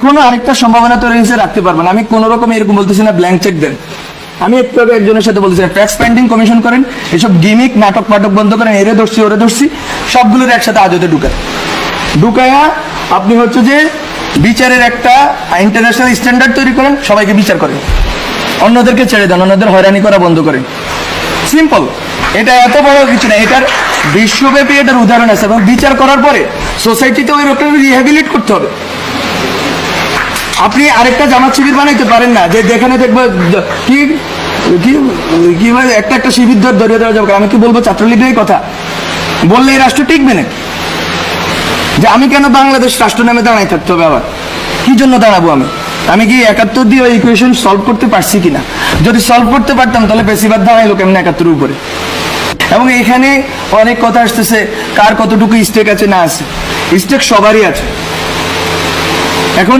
এখনো আরেকটা সম্ভাবনা তৈরি হয়েছে, রাখতে পারবেন। আমি কোন রকম এরকম বলতেছি না ব্ল্যাঙ্ক চেক দেন। আমি একটু আগে একজনের সাথে বলতেছি ট্যাক্স পেন্ডিং কমিশন করেন, এসব গিমিক নাটক পাটক বন্ধ করেন, এরে ধরছি ওরে ধরছি সবগুলোর একসাথে আজতে ঢুকায়া আপনি হচ্ছে যে বিচারের একটা ইন্টারন্যাশনাল স্ট্যান্ডার্ড তৈরি করেন, সবাইকে বিচার করেন, অন্যদেরকে ছেড়ে দেন, অন্যদের হয়রানি করা বন্ধ করেন। সিম্পল, এটা এত বড় কিছু না। এটার বিশ্বব্যাপী এটার উদাহরণ আছে, এবং বিচার করার পরে সোসাইটিতে ওই লোকটা রিহ্যাবিলিট করতে হবে। আপনি আরেকটা জামাত শিবির বানাইতে পারেন না যে যেখানে দেখবো কি কি কি একটা শিবির ধরিয়ে দেওয়া যাবে। আমি কি বলবো ছাত্রলীগের কথা বললে এই রাষ্ট্র টিকবে না? যে আমি কেন বাংলাদেশ রাষ্ট্র নামে দাঁড়াই থাকতে হবে? আবার কি জন্য দাঁড়াবো? আমি কি 71 দিয়ে ওই ইকুয়েশন সলভ করতে পারছি কিনা? যদি সলভ করতে পারতাম তাহলে বেশিরভাগ দাঁড়াইলো কেমন 71 উপরে। এবং এখানে অনেক কথা আসতেছে কার কতটুকু স্টেক আছে না আছে। স্টেক সবারই আছে।